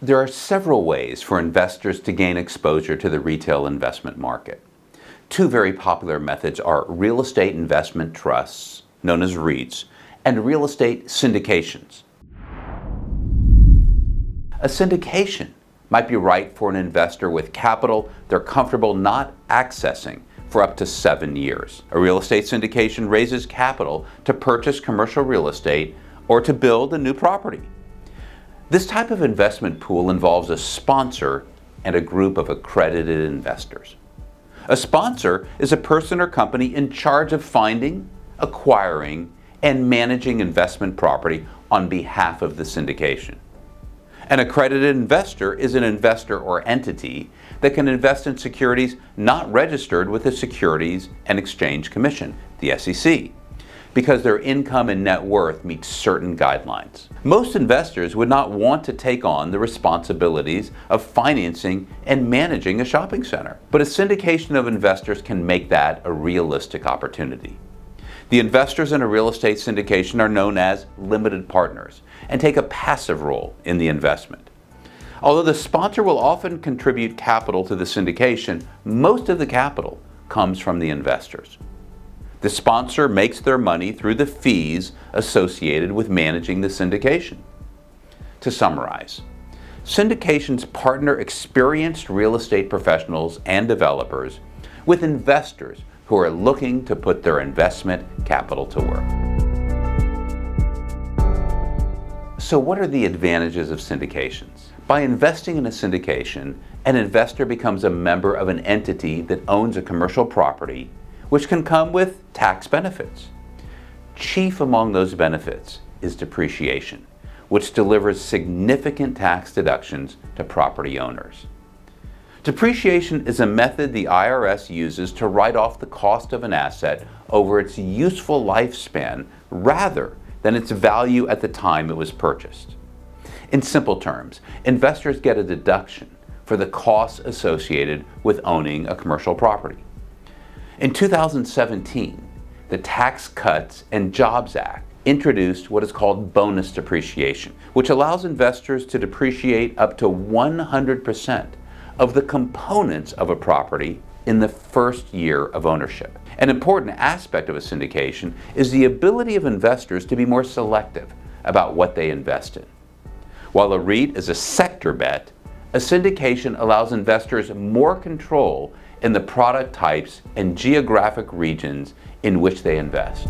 There are several ways for investors to gain exposure to the retail investment market. Two very popular methods are real estate investment trusts, known as REITs, and real estate syndications. A syndication might be right for an investor with capital they're comfortable not accessing for up to 7 years. A real estate syndication raises capital to purchase commercial real estate or to build a new property. This type of investment pool involves a sponsor and a group of accredited investors. A sponsor is a person or company in charge of finding, acquiring, and managing investment property on behalf of the syndication. An accredited investor is an investor or entity that can invest in securities not registered with the Securities and Exchange Commission, the SEC, because their income and net worth meet certain guidelines. Most investors would not want to take on the responsibilities of financing and managing a shopping center, but a syndication of investors can make that a realistic opportunity. The investors in a real estate syndication are known as limited partners and take a passive role in the investment. Although the sponsor will often contribute capital to the syndication, most of the capital comes from the investors. The sponsor makes their money through the fees associated with managing the syndication. To summarize, syndications partner experienced real estate professionals and developers with investors who are looking to put their investment capital to work. So what are the advantages of syndications? By investing in a syndication, an investor becomes a member of an entity that owns a commercial property, which can come with tax benefits. Chief among those benefits is depreciation, which delivers significant tax deductions to property owners. Depreciation is a method the IRS uses to write off the cost of an asset over its useful lifespan rather than its value at the time it was purchased. In simple terms, investors get a deduction for the costs associated with owning a commercial property. In 2017, the Tax Cuts and Jobs Act introduced what is called bonus depreciation, which allows investors to depreciate up to 100% of the components of a property in the first year of ownership. An important aspect of a syndication is the ability of investors to be more selective about what they invest in. While a REIT is a sector bet, a syndication allows investors more control in the product types and geographic regions in which they invest.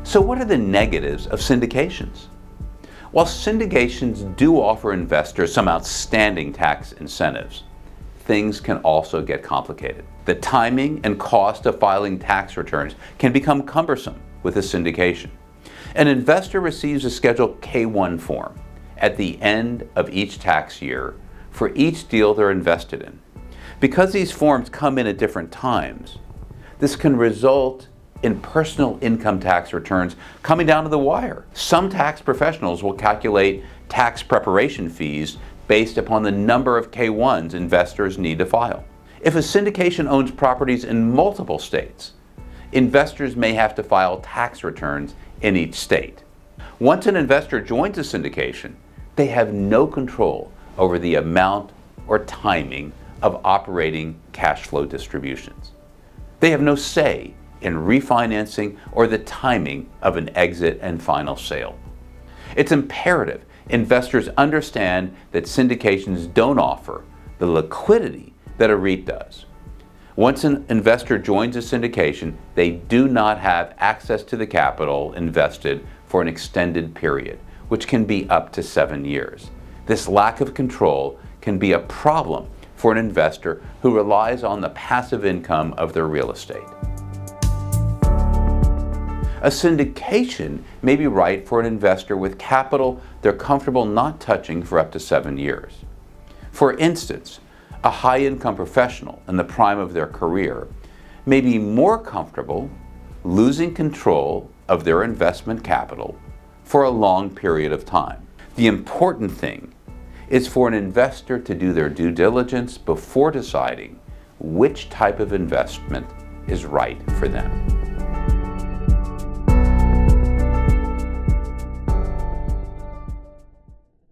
So what are the negatives of syndications? While syndications do offer investors some outstanding tax incentives, things can also get complicated. The timing and cost of filing tax returns can become cumbersome with a syndication. An investor receives a Schedule K-1 form at the end of each tax year for each deal they're invested in. Because these forms come in at different times, this can result in personal income tax returns coming down to the wire. Some tax professionals will calculate tax preparation fees based upon the number of K-1s investors need to file. If a syndication owns properties in multiple states, investors may have to file tax returns in each state. Once an investor joins a syndication, they have no control over the amount or timing of operating cash flow distributions. They have no say in refinancing or the timing of an exit and final sale. It's imperative investors understand that syndications don't offer the liquidity that a REIT does. Once an investor joins a syndication, they do not have access to the capital invested for an extended period, which can be up to 7 years. This lack of control can be a problem for an investor who relies on the passive income of their real estate. A syndication may be right for an investor with capital they're comfortable not touching for up to 7 years. For instance, a high-income professional in the prime of their career may be more comfortable losing control of their investment capital for a long period of time. The important thing is for an investor to do their due diligence before deciding which type of investment is right for them.